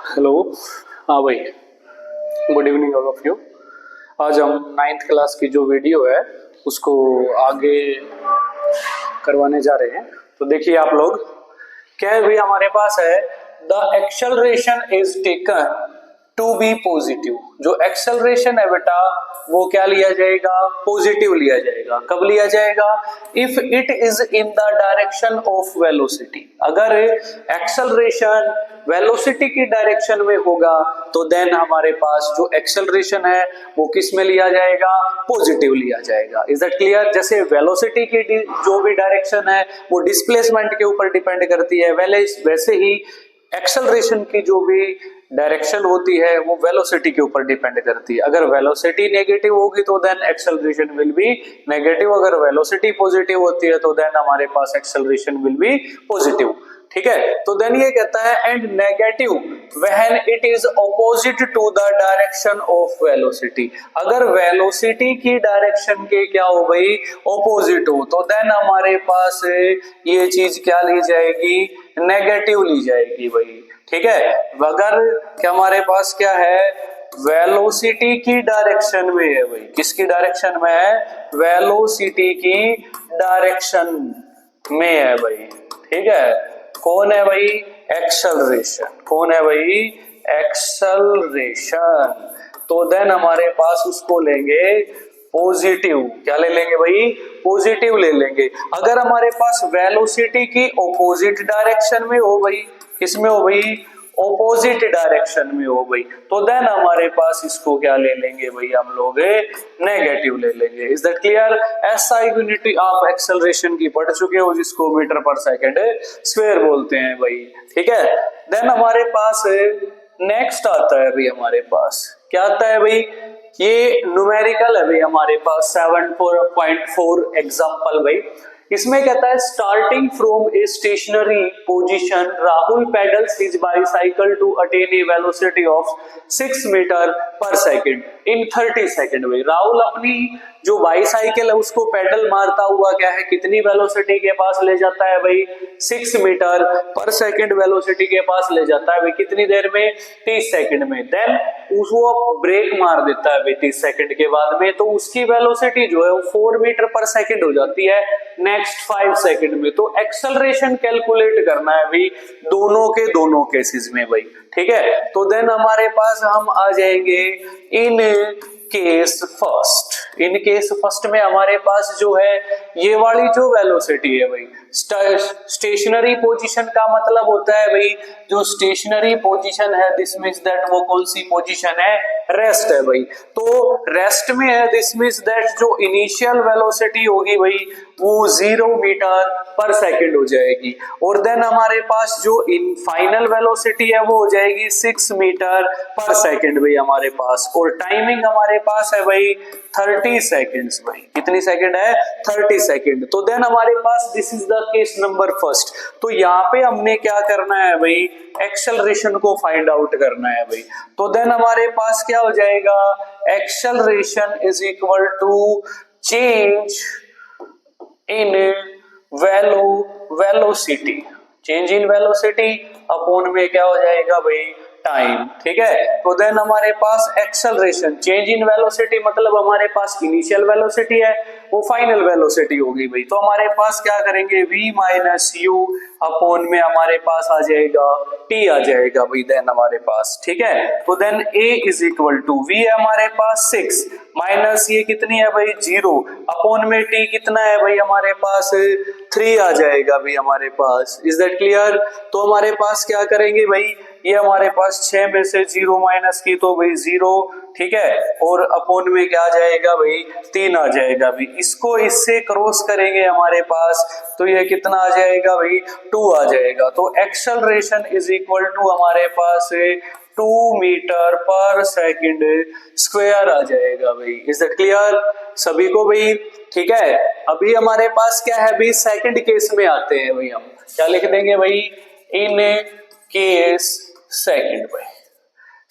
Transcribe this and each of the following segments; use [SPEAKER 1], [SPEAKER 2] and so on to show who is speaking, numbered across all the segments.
[SPEAKER 1] Hello. हाँ भाई, good evening all of you. आज हम नाइन्थ क्लास की जो वीडियो है उसको आगे करवाने जा रहे हैं। तो देखिए आप लोग, क्या है भाई, हमारे पास है the acceleration is taken to be positive. जो एक्सेलरेशन है बेटा वो क्या लिया जाएगा? पॉजिटिव लिया जाएगा। कब लिया जाएगा? If it is in the direction of velocity. अगर एक्सेलरेशन वेलोसिटी की डायरेक्शन में होगा तो देन हमारे पास जो एक्सेलरेशन है वो किस में लिया जाएगा? पॉजिटिव लिया जाएगा। Is that clear? जैसे वेलोसिटी की जो भी डायरेक्शन है वो डिस्प्लेसमेंट के ऊपर डिपेंड करती है, वैसे ही एक्सेलरेशन की जो भी डायरेक्शन होती है वो वेलोसिटी के ऊपर डिपेंड करती है। अगर वेलोसिटी नेगेटिव होगी तो then acceleration will be negative. अगर वेलोसिटी पॉजिटिव होती है तो देन हमारे पास एक्सेलरेशन विल बी पॉजिटिव। ठीक है, तो देन ये कहता है and negative when it is opposite to the direction of velocity. अगर वेलोसिटी की डायरेक्शन के क्या हो गई? ऑपोजिट हो, तो देन हमारे पास ये चीज क्या ली जाएगी? नेगेटिव ली जाएगी भाई। ठीक है, अगर क्या हमारे पास क्या है? वेलोसिटी की डायरेक्शन में है भाई। किसकी डायरेक्शन में है? वेलोसिटी की डायरेक्शन में है भाई। ठीक है, कौन है भाई? एक्सेलरेशन। कौन है भाई? एक्सेलरेशन। तो देन हमारे पास उसको लेंगे पॉजिटिव। क्या ले लेंगे भाई? पॉजिटिव ले लेंगे। अगर हमारे पास वेलोसिटी की ऑपोजिट डायरेक्शन में हो भाई, किसमें हो भाई? ऑपोजिट डायरेक्शन में हो भाई, तो देन हमारे पास इसको क्या ले लेंगे भाई? हम लोग नेगेटिव ले लेंगे। Is that clear? SI unit आप एक्सेलरेशन की पढ़ चुके हो जिसको मीटर पर सेकंड स्क्वायर बोलते हैं भाई। ठीक है, देन हमारे पास नेक्स्ट आता है भाई, हमारे पास क्या आता है भाई? ये न्यूमेरिकल है भाई हमारे पास 7.4 एग्जांपल भाई। इसमें कहता है starting from a stationary position Rahul pedals his bicycle to attain a velocity of 6 metre पर सेकंड इन 30 सेकंड में। राहुल अपनी जो बाईसाइकिल है उसको पेडल मारता हुआ क्या है, कितनी वेलोसिटी के पास ले जाता है भाई? 6 मीटर पर सेकंड वेलोसिटी के पास ले जाता है भाई। कितनी देर में? 30 सेकंड में। देन उसको ब्रेक मार देता है भाई 30 सेकंड के बाद में, तो उसकी वेलोसिटी जो है वो 4 मीटर पर सेकंड हो जाती है नेक्स्ट 5 सेकंड में। तो एक्सेलरेशन कैलकुलेट करना है भाई दोनों केसेस में भाई। ठीक है, तो देन हमारे पास हम आ जाएंगे in case first. In case first में हमारे पास जो है ये वाली जो वेलोसिटी है भाई, स्टेशनरी पोजीशन का मतलब होता है भाई जो स्टेशनरी पोजीशन है दिस मींस दैट वो कौन सी पोजीशन है? रेस्ट है भाई। तो रेस्ट में है दिस मींस दैट जो इनिशियल वेलोसिटी होगी भाई वो 0 मीटर पर सेकंड हो जाएगी, और देन हमारे पास जो इन फाइनल वेलोसिटी है वो हो जाएगी 6 मीटर पर सेकंड भाई हमारे पास। और टाइमिंग हमारे पास है भाई 30 सेकंड्स भाई। कितनी सेकंड है? 30 सेकंड। तो देन हमारे पास this is the case number first. तो यहाँ पे हमने क्या करना है भाई? एक्सेलरेशन को फाइंड आउट करना है भाई। तो देन हमारे पास क्या हो जाएगा? Acceleration is equal to change in velocity. Change in velocity upon में क्या हो जाएगा भाई? टाइम। ठीक है, तो देन हमारे पास एक्सेलरेशन चेंज इन वेलोसिटी मतलब हमारे पास इनिशियल वेलोसिटी है वो फाइनल वेलोसिटी होगी भाई। तो हमारे पास क्या करेंगे? v माइनस यू अपॉन में हमारे पास आ जाएगा t आ जाएगा भाई देन हमारे पास। ठीक है, तो then a is equal to v है हमारे पास 6 माइनस ये कितनी है भाई? 0 अपॉन में t कितना है भाई हमारे पास? 3 आ जाएगा भाई हमारे पास। Is that clear? तो हमारे पास क्या करेंगे भाई? ये हमारे पास 6 में से 0 माइनस की तो भाई 0। ठीक है, और अपॉन में क्या आ जाएगा भाई? 3 आ जाएगा भाई। इसको इससे क्रॉस करेंगे हमारे पास तो ये कितना आ जाएगा भाई? 2 आ जाएगा। तो एक्सेलरेशन इज इक्वल टू हमारे पास 2 मीटर पर सेकंड स्क्वायर आ जाएगा भाई। इज दैट क्लियर सभी को भाई? ठीक है, अभी हमारे पास क्या है भाई? सेकंड केस में आते हैं भाई। हम क्या लिख देंगे भाई? इन केस सेकंड भाई।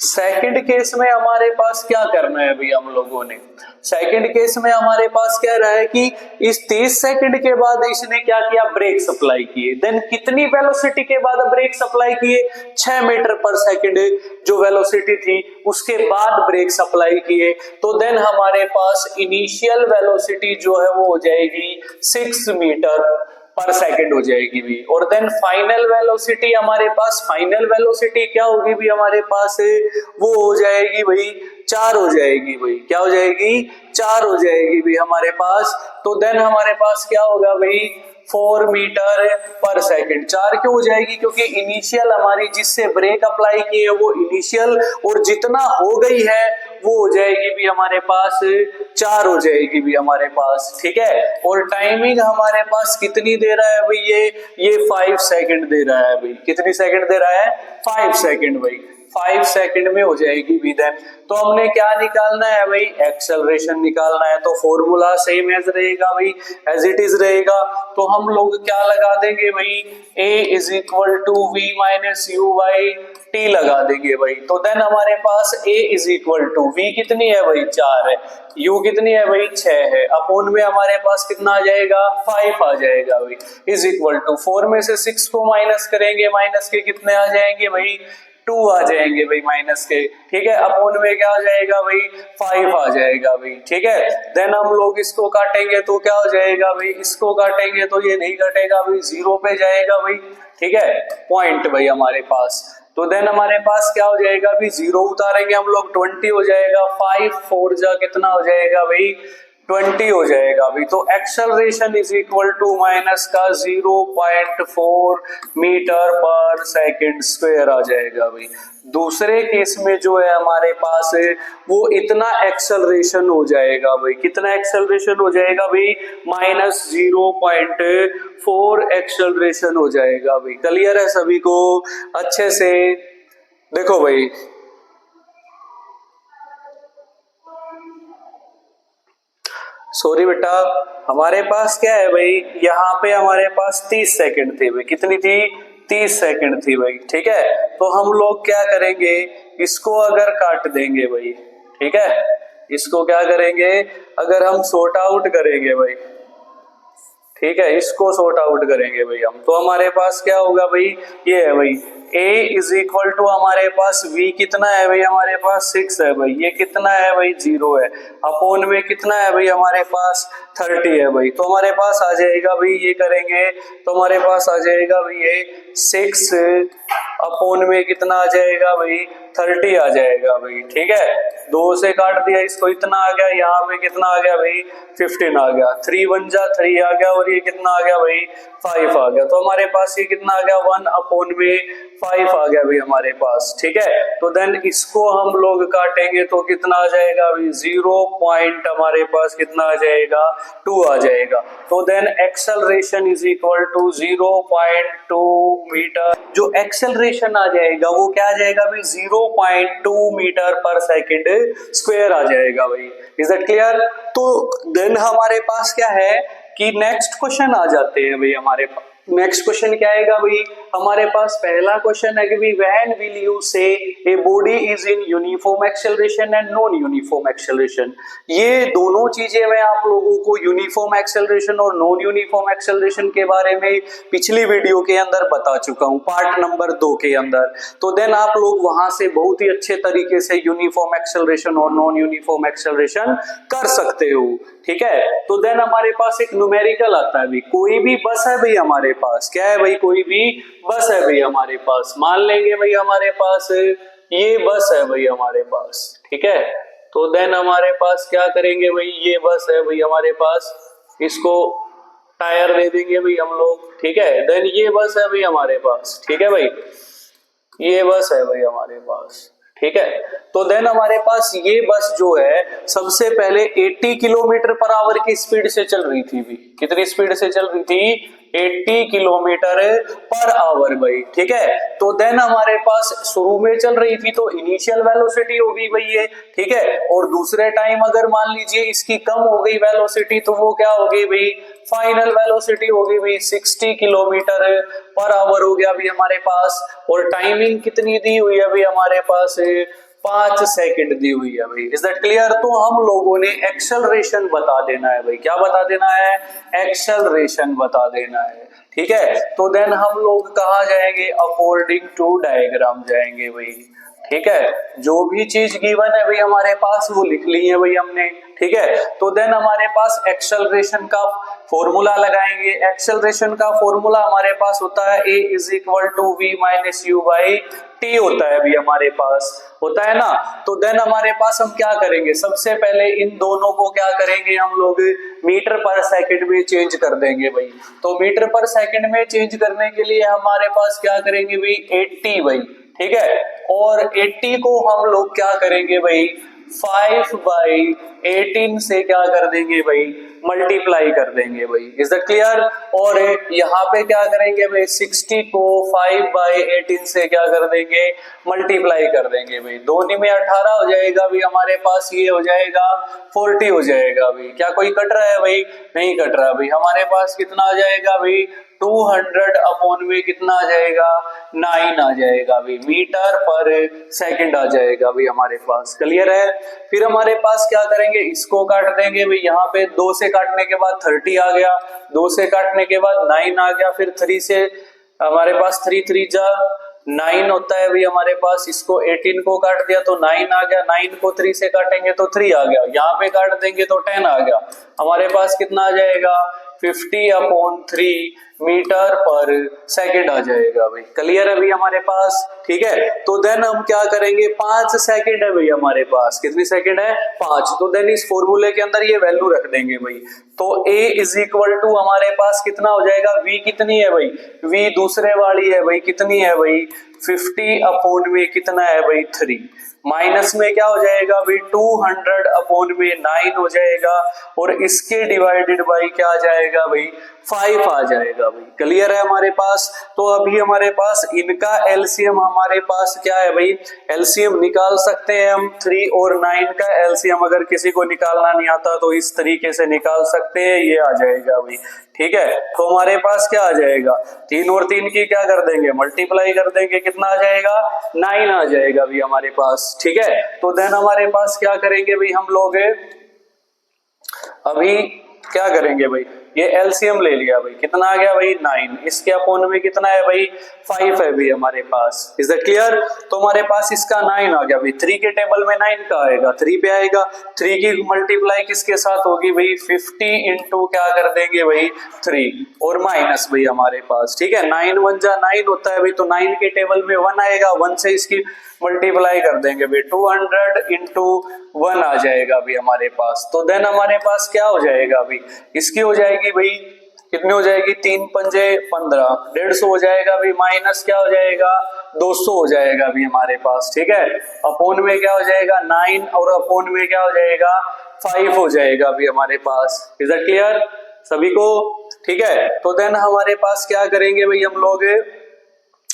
[SPEAKER 1] सेकंड केस में हमारे पास क्या करना है अभी हम लोगों ने, सेकंड केस में हमारे पास क्या रहा है कि इस 30 सेकंड के बाद इसने क्या किया, ब्रेक सप्लाई किए। देन कितनी वेलोसिटी के बाद ब्रेक सप्लाई किए, 6 मीटर पर सेकंड जो वेलोसिटी थी उसके बाद ब्रेक सप्लाई किए। तो देन हमारे पास इनिशियल वेलोसिटी जो है वो हो जाएगी 6 मीटर पर सेकंड हो जाएगी भी। और देन फाइनल वेलोसिटी हमारे पास, फाइनल वेलोसिटी क्या होगी भी हमारे पास, वो हो जाएगी भाई 4 हो जाएगी भाई, क्या हो जाएगी, 4 हो जाएगी भी हमारे पास। तो देन हमारे पास क्या होगा भाई, 4 मीटर पर सेकंड। 4 क्यों हो जाएगी, क्योंकि इनिशियल हमारी जिससे ब्रेक अप्लाई की है वो इनिशियल, और जितना हो गई है वो हो जाएगी भी हमारे पास 4 हो जाएगी भी हमारे पास, ठीक है। और टाइमिंग हमारे पास कितनी दे रहा है भाई, ये 5 सेकंड दे रहा है भाई। कितनी सेकंड दे रहा है, 5 सेकंड भाई, 5 सेकंड में हो जाएगी भी। देन तो हमने क्या निकालना है भाई, एक्सेलरेशन निकालना है। तो फॉर्मूला सेम एज रहेगा भाई, एज इट इज रहेगा। तो हम लोग क्या लगा देंगे भाई, a is equal to v minus u by t लगा देंगे भाई। तो देन हमारे पास a is equal to v कितनी है भाई, 4 है, u कितनी है भाई, 6 है, अपोन में हमारे पास कितना आ जाएगा, 5 आ जाएगा भाई, इज इक्वल टू 4 में से 6 को माइनस करेंगे, माइनस के कितने आ जाएंगे भाई, 2 आ जाएंगे भाई माइनस के, ठीक है। अपोन में क्या आ जाएगा भाई, 5 आ जाएगा भाई, ठीक है। देन हम लोग इसको काटेंगे तो क्या हो जाएगा भाई, इसको काटेंगे तो ये नहीं कटेगा भाई, 0 पे जाएगा भाई, ठीक है, पॉइंट भाई हमारे पास। तो देन हमारे पास क्या हो जाएगा भाई, 0 उतारेंगे हम लोग, 20 हो जाएगा, 5 4 जा कितना हो जाएगा भाई, 20 हो जाएगा भाई। तो acceleration is equal to minus का 0.4 मीटर पर सेकंड स्क्वायर आ जाएगा भाई। दूसरे केस में जो है हमारे पास है वो इतना एक्सेलरेशन हो जाएगा भाई, कितना एक्सेलरेशन हो जाएगा भाई, -0.4 एक्सेलरेशन हो जाएगा भाई। क्लियर है सभी को अच्छे से, देखो भाई सॉरी बेटा, हमारे पास क्या है भाई, यहाँ पे हमारे पास 30 सेकंड थे भाई, कितनी थी, 30 सेकंड थी भाई, ठीक है। तो हम लोग क्या करेंगे, इसको अगर काट देंगे भाई, ठीक है, इसको क्या करेंगे, अगर हम सॉर्ट आउट करेंगे भाई, ठीक है, इसको सॉर्ट आउट करेंगे भाई हम, तो हमारे पास क्या होगा भाई, ये है भाई a इज इक्वल टू हमारे पास v कितना है भाई, हमारे पास 6 है भाई, ये कितना है भाई, 0 है, अपोन में कितना है भाई हमारे पास 30 है भाई। तो हमारे पास आ जाएगा भाई, ये करेंगे तो हमारे पास आ जाएगा भाई ये 6 अपोन में कितना आ जाएगा भाई, 30 आ जाएगा भाई, ठीक है। 2 से काट दिया इसको, इतना आ गया, यहाँ पे कितना आ गया भाई, 15 आ गया, 3 1 जा 3 आ गया, और ये कितना आ गया भाई, 5 आ गया। तो हमारे पास ये कितना आ गया, 1 अपोन में 5 आ गया भाई हमारे पास, ठीक है। तो देन इसको हम लोग काटेंगे तो कितना आ जाएगा भाई, 0 पॉइंट हमारे पास कितना आ जाएगा, 2 आ जाएगा। तो then acceleration is equal to 0.2 metre, जो एक्सेलरेशन आ जाएगा वो क्या आ जाएगा भाई, 0.2 मीटर पर सेकंड स्क्वायर आ जाएगा भाई। Is that clear. तो देन हमारे पास क्या है कि नेक्स्ट क्वेश्चन आ जाते हैं भाई हमारे पास। नेक्स्ट क्वेश्चन क्या आएगा भाई, हमारे पास पहला क्वेश्चन है कि भाई व्हेन विल यू से a body is in uniform acceleration and non uniform acceleration. ये दोनों चीजें मैं आप लोगों को यूनिफॉर्म एक्सेलरेशन और नॉन यूनिफॉर्म एक्सेलरेशन के बारे में पिछली वीडियो के अंदर बता चुका हूं, पार्ट नंबर 2 के अंदर। तो देन आप लोग वहां से बहुत ही अच्छे तरीके से यूनिफॉर्म एक्सेलरेशन और नॉन यूनिफॉर्म एक्सेलरेशन कर सकते हो, ठीक है। तो देन हमारे पास एक न्यूमेरिकल आता है भाई, कोई भी बस है भाई हमारे पास, क्या है भाई, कोई भी बस है भाई हमारे पास, मान लेंगे भाई हमारे पास ये बस है भाई हमारे पास, ठीक है। तो देन हमारे पास क्या करेंगे भाई, ये बस है भाई हमारे पास, इसको टायर दे देंगे भाई हम लोग, ठीक है। देन ये बस है भाई हमारे पास, ठीक है भाई, ये बस है भाई हमारे पास, ठीक है। तो देन हमारे पास ये बस जो है सबसे पहले 80 किलोमीटर पर आवर की स्पीड से चल रही थी भी, कितनी स्पीड से चल रही थी, 80 किलोमीटर पर आवर भाई, ठीक है। तो देन हमारे पास शुरू में चल रही थी तो इनिशियल वेलोसिटी होगी भाई ये, ठीक है। और दूसरे टाइम अगर मान लीजिए इसकी कम हो गई वेलोसिटी तो वो क्या होगी भाई, फाइनल वेलोसिटी होगी भाई 60 किलोमीटर पर आवर हो गया अभी हमारे पास। और टाइमिंग कितनी दी हुई है अभी हमारे पास, 5 सेकंड दी हुई है भाई। Is that clear? तो हम लोगों ने एक्सेलरेशन बता देना है भाई। क्या बता देना है? एक्सेलरेशन बता देना है। ठीक है, तो देन हम लोग कहाँ जाएंगे? अकॉर्डिंग टू डायग्राम जाएंगे भाई। ठीक है, जो भी चीज गिवन है भाई हमारे पास वो लिख ली है भाई हमने। ठीक है, तो देन हमारे पास एक्सेलरेशन का फॉर्मूला लगाएंगे। एक्सेलरेशन का फॉर्मूला हमारे पास होता है a is equal to v minus u by t होता है अभी हमारे पास, होता है ना। तो देन हमारे पास हम क्या करेंगे? सबसे पहले इन दोनों को क्या करेंगे हम लोग? मीटर पर सेकंड में चेंज कर देंगे भाई। तो मीटर पर सेकंड में चेंज करने के लिए हमारे पास क्या करेंगे भाई? 80 भाई। ठीक है, और 80 को हम लोग क्या करेंगे भाई? 5/18 से क्या कर देंगे भाई? मल्टीप्लाई कर देंगे भाई। Is that clear? और यहाँ पे क्या करेंगे भाई? 60 को 5/18 से क्या कर देंगे? मल्टीप्लाई कर देंगे भाई। दोनों में 18 हो जाएगा भाई हमारे पास, ये हो जाएगा 40 हो जाएगा भाई। क्या कोई कट रहा है भाई? नहीं कट रहा भाई। हमारे पास कितना आ जाएगा भाई? 200 अपॉन में कितना आ जाएगा? 9 आ जाएगा भाई, मीटर पर सेकंड आ जाएगा भाई हमारे पास। क्लियर है? फिर हमारे पास क्या करेंगे? इसको काट देंगे भाई। यहाँ पे 2 से काटने के बाद 30 आ गया, 2 से काटने के बाद 9 आ गया, फिर 3 से हमारे पास 3 3 जा 9 होता है भाई हमारे पास। इसको 18 को काट दिया तो 9 आ गया, 9 को 3 से काटेंगे तो 3 आ गया, यहाँ पे काट देंगे तो 10 आ गया। हमारे पास कितना आ जाएगा? 50/3 मीटर पर सेकंड आ जाएगा भाई। क्लियर है भाई हमारे पास? ठीक है, तो देन हम क्या करेंगे? 5 सेकंड है भाई हमारे पास। कितनी सेकंड है? 5। तो देन इस फॉर्मूले के अंदर ये वैल्यू रख देंगे भाई। तो a इज इक्वल टू हमारे पास कितना हो जाएगा? v कितनी है भाई? v दूसरे वाली है भाई, कितनी है भाई? 50 अपॉन में कितना है भाई? 3। माइनस में क्या हो जाएगा भाई? 200 अपॉन में 9 हो जाएगा, और इसके डिवाइडेड बाई क्या आ जाएगा भाई? 5 आ जाएगा भाई। क्लियर है हमारे पास? तो अभी हमारे पास इनका एलसीएम हमारे पास क्या है भाई? एलसीएम निकाल सकते हैं हम। 3 और 9 का एलसीएम अगर किसी को निकालना नहीं आता तो इस तरीके से निकाल सकते हैं, ये आ जाएगा भाई। ठीक है, तो हमारे पास क्या आ जाएगा? 3 और 3 की क्या कर देंगे? मल्टीप्लाई कर देंगे। कितना आ जाएगा? 9 आ जाएगा भाई हमारे पास। ठीक है, तो देन हमारे पास क्या करेंगे भाई हम लोग? अभी क्या करेंगे भाई? ये एलसीएम ले लिया भाई, कितना आ गया भाई? 9। इसके अपॉन में कितना है भाई? 5 है भाई हमारे पास। Is that clear? तो हमारे पास इसका 9 आ गया भाई। 3 के टेबल में 9 का आएगा, 3 पे आएगा। 3 की मल्टीप्लाई किसके साथ होगी भाई? 50 इंटू क्या कर देंगे भाई? 3 और माइनस भाई हमारे पास। ठीक है, 9 1 जा 9 होता है भाई, तो 9 के टेबल में 1 आएगा, 1 से इसकी मल्टीप्लाई कर देंगे भाई। 200 इंटू 1 आ जाएगा भाई हमारे पास। तो देन हमारे पास क्या हो जाएगा भाई? इसकी हो जाएगी भाई, कितनी हो जाएगी? 3 पंजे 15, 150 हो जाएगा भाई। माइनस क्या हो जाएगा? 200 हो जाएगा भाई हमारे पास। ठीक है, अपोन में क्या हो जाएगा? 9, और अपोन में क्या हो जाएगा? 5 हो जाएगा भाई हमारे पास। इज दैट क्लियर सभी को? ठीक है, तो देन हमारे पास क्या करेंगे भाई हम लोग?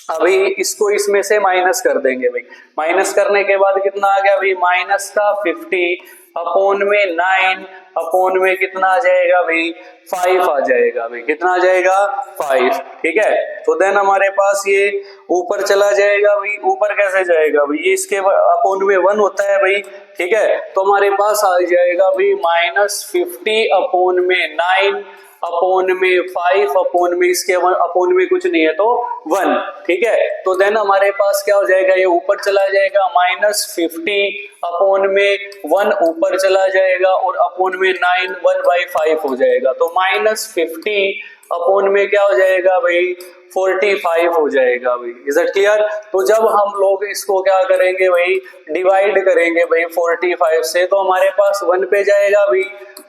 [SPEAKER 1] अभी इसको इसमें से माइनस कर देंगे भाई। माइनस करने के बाद कितना आ गया भाई? माइनस का 50 अपोन में 9 अपोन में कितना आ जाएगा भाई? 5 आ जाएगा भाई। कितना आ जाएगा? 5। ठीक है, तो देन हमारे पास ये ऊपर चला जाएगा भाई। ऊपर कैसे जाएगा भाई? ये इसके अपोन में 1 होता है भाई। ठीक है, तो हमारे पास आ जाएगा भाई -50 अपोन में 9 अपोन में 5 अपोन में इसके अपोन में कुछ नहीं है तो 1। ठीक है, तो देन हमारे पास क्या हो जाएगा? ये ऊपर चला जाएगा, -50 अपोन में 1 ऊपर चला जाएगा, और अपोन में 9 1/5 हो जाएगा। तो -50 अपोन में क्या हो जाएगा भाई? 45 हो जाएगा भाई। Is that clear? तो जब हम लोग इसको क्या करेंगे भाई? डिवाइड करेंगे भाई 45 से, तो हमारे पास 1 पे जाएगा भाई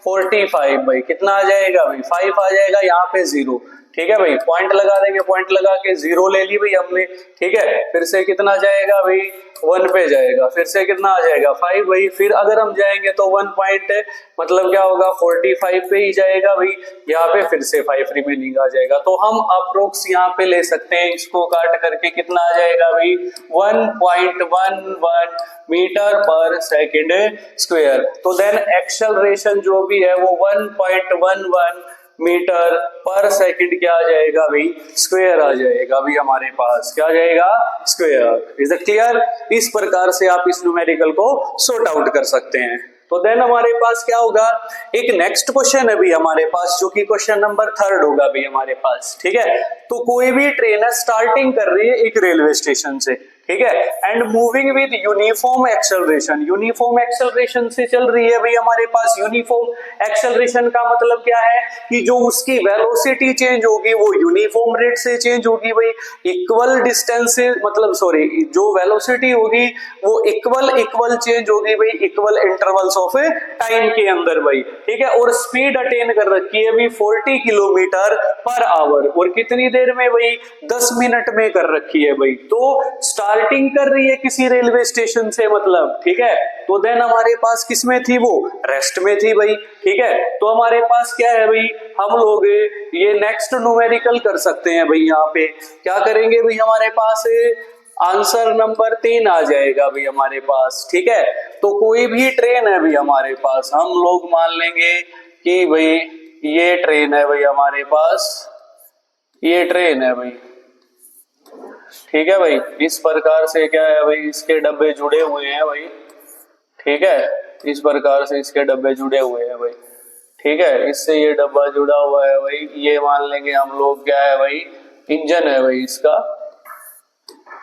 [SPEAKER 1] 45 भाई। कितना आ जाएगा भाई? 5 आ जाएगा, यहाँ पे 0। ठीक है भाई, पॉइंट लगा देंगे, पॉइंट लगा के 0 ले ली भाई हमने। ठीक है, फिर से कितना जाएगा भाई? 1 पे जाएगा, फिर से कितना आ जाएगा? 5 भाई। फिर अगर हम जाएंगे तो 1 पॉइंट मतलब क्या होगा? 45 पे ही जाएगा भाई। यहाँ पे फिर से 5 रिमेनिंग आ जाएगा। तो हम अप्रोक्स यहाँ पे ले सकते हैं, इसको काट करके कितना आ जाएगा भाई? 1.11 मीटर पर सेकेंड स्क्वायर। तो देन एक्सेलरेशन जो भी है वो 1.11 मीटर पर सेकंड क्या आ जाएगा भाई, स्क्वायर आ जाएगा भाई हमारे पास, क्या आ जाएगा, स्क्वायर। Is it clear? इस प्रकार से आप इस न्यूमेरिकल को सॉर्ट आउट कर सकते हैं। तो देन हमारे पास क्या होगा, एक नेक्स्ट क्वेश्चन है भी हमारे पास, जो कि क्वेश्चन नंबर 3 होगा भी हमारे पास, ठीक है। तो कोई भी ट्रेन है स्टार्टिंग कर रही है एक रेलवे स्टेशन से, ठीक है, and moving with uniform acceleration, uniform acceleration से चल रही है भाई हमारे पास। यूनिफॉर्म एक्सेलरेशन का मतलब क्या है कि जो उसकी वेलोसिटी चेंज होगी वो यूनिफॉर्म रेट से चेंज होगी भाई, इक्वल डिस्टेंस से, मतलब सॉरी, जो वेलोसिटी होगी वो इक्वल चेंज होगी भाई, इक्वल इंटरवल्स ऑफ टाइम के अंदर भाई, ठीक है। और स्पीड अटेन कर रखी है भाई 40 किलोमीटर पर आवर, और कितनी देर में भाई, 10 मिनट में कर रखी है भाई। तो स्टार्टिंग कर रही है किसी रेलवे स्टेशन से, मतलब, ठीक है। तो देन हमारे पास किस में थी, वो रेस्ट में थी भाई, ठीक है। तो हमारे पास क्या है भाई, हम लोग ये नेक्स्ट न्यूमेरिकल कर सकते हैं भाई। यहाँ पे क्या करेंगे भाई, हमारे पास आंसर नंबर 3 आ जाएगा भाई हमारे पास, ठीक है। तो कोई भी ट्रेन है भाई हमारे पास, हम लोग मान लेंगे कि भाई ये ट्रेन है भाई हमारे पास, ये ट्रेन है भाई, ठीक है भाई। इस प्रकार से क्या है भाई, इसके डब्बे जुड़े हुए हैं भाई, ठीक है। इस प्रकार से इसके डब्बे जुड़े हुए हैं भाई, ठीक है। इससे ये डब्बा जुड़ा हुआ है भाई, ये मान लेंगे हम लोग क्या है भाई, इंजन है भाई इसका,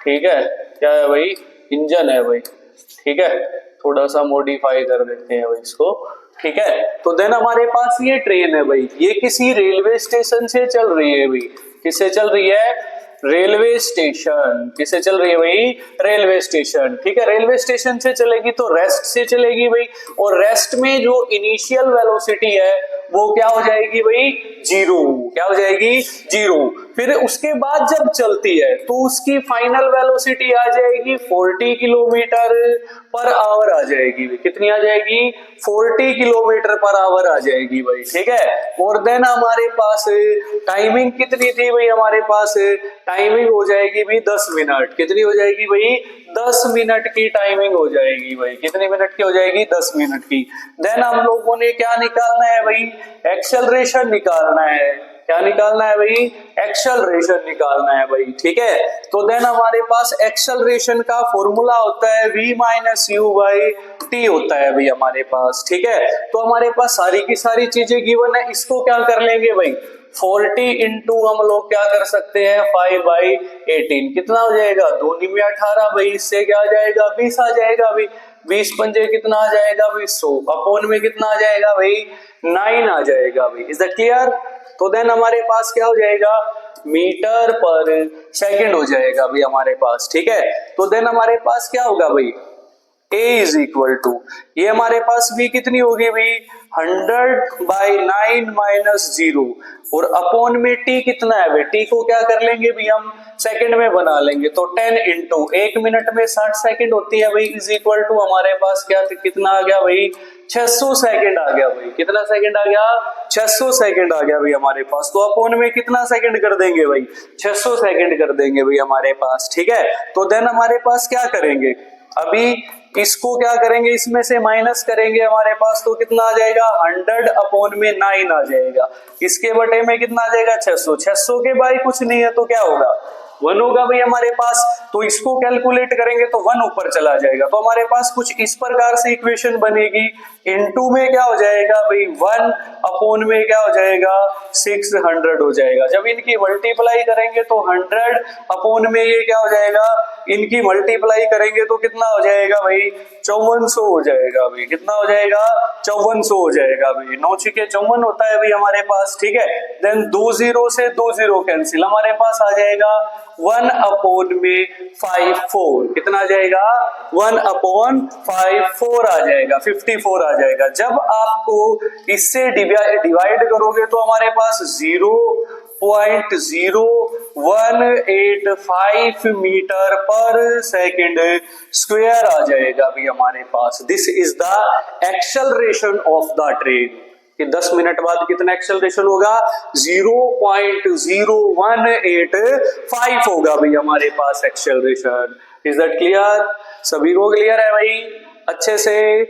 [SPEAKER 1] ठीक है। क्या है भाई, इंजन है भाई, ठीक है। थोड़ा सा मॉडिफाई कर देते हैं भाई इसको, ठीक है। तो देन हमारे पास ये ट्रेन है भाई, ये किसी रेलवे स्टेशन से चल रही है भाई, किससे चल रही है, रेलवे स्टेशन, किससे चल रही है भाई, रेलवे स्टेशन, ठीक है। रेलवे स्टेशन से चलेगी तो रेस्ट से चलेगी भाई, और रेस्ट में जो इनिशियल वेलोसिटी है वो क्या हो जाएगी भाई, जीरो, क्या हो जाएगी, जीरो। फिर उसके बाद जब चलती है तो उसकी फाइनल वेलोसिटी आ जाएगी 40 किलोमीटर पर आवर आ जाएगी भाई, कितनी आ जाएगी, 40 किलोमीटर पर आवर आ जाएगी भाई, ठीक है। और देन हमारे पास टाइमिंग कितनी थी भाई, हमारे पास टाइमिंग हो जाएगी भाई 10 मिनट, कितनी हो जाएगी भाई, 10 मिनट की टाइमिंग हो जाएगी भाई, कितने मिनट की हो जाएगी, 10 मिनट की। देन हम लोगों ने क्या निकालना है भाई, एक्सेलरेशन निकालना है, क्या निकालना है भाई, एक्सेलरेशन निकालना है भाई, ठीक है। तो देन हमारे पास एक्सेलरेशन का फॉर्मूला होता है v minus u by t होता है भाई हमारे पास, ठीक है। तो हमारे पास सारी की सारी चीजें गिवन है, इसको क्या कर लेंगे भाई, 40 इंटू हम लोग क्या कर सकते हैं 5/18, कितना हो जाएगा, 2 में 18 भाई, इससे क्या आ जाएगा 20 आ जाएगा भाई, 20 पंजे कितना आ जाएगा भाई 100, अपॉन में कितना आ जाएगा भाई 9 आ जाएगा भाई। Is that clear? तो देन हमारे पास क्या हो जाएगा, मीटर पर सेकंड हो जाएगा भाई हमारे पास, ठीक है। तो देन हमारे पास क्या होगा भाई, A इज इक्वल टू, ये हमारे पास V कितनी होगी भाई 100/9 माइनस 0, और अपॉन में T कितना है भाई, T को क्या कर लेंगे भाई हम सेकंड में बना लेंगे, तो 10 इंटू 1 मिनट में 60 सेकंड होती है भाई, इज इक्वल टू हमारे पास क्या कितना आ गया भाई 600 सेकंड आ गया भाई, कितना सेकंड आ गया 600 सेकंड आ गया भाई हमारे पास। तो अपॉन में कितना सेकंड कर देंगे भाई 600 सेकंड कर देंगे भाई हमारे पास, ठीक है। तो देन हमारे पास क्या करेंगे, अभी इसको क्या करेंगे, इसमें से माइनस करेंगे हमारे पास, तो कितना आ जाएगा 100 अपॉन में 9 आ जाएगा, इसके बटे में कितना आ जाएगा 600, 600 के बाई कुछ नहीं है तो क्या होगा 1 होगा भाई हमारे पास। तो इसको कैलकुलेट करेंगे तो 1 ऊपर चला जाएगा, तो हमारे पास कुछ इस प्रकार से इक्वेशन बनेगी, इनटू में क्या हो जाएगा भाई 1 अपॉन में क्या हो जाएगा 600 हो जाएगा। जब इनकी मल्टीप्लाई करेंगे तो 100 अपॉन में ये क्या हो जाएगा, इनकी मल्टीप्लाई करेंगे तो कितना हो जाएगा भाई 5400 हो जाएगा भाई, कितना हो जाएगा 5400 हो जाएगा भाई, 9 छिके 54 होता है भाई हमारे पास, ठीक है। देन 2 0 से 2 0 कैंसिल, हमारे पास आ जाएगा 1 अपॉन में 54, कितना आ जाएगा 1 अपॉन 54 आ जाएगा, 54 आ जाएगा। जब आपको इससे डिवाइड करोगे तो हमारे पास 0.0185 मीटर पर सेकंड स्क्वायर आ जाएगा भी हमारे पास। This is the acceleration of the train, कि 10 मिनट बाद कितना एक्सेलरेशन होगा 0.0185 होगा भाई हमारे पास एक्सेलरेशन। Is that clear? सभी को क्लियर है भाई अच्छे से?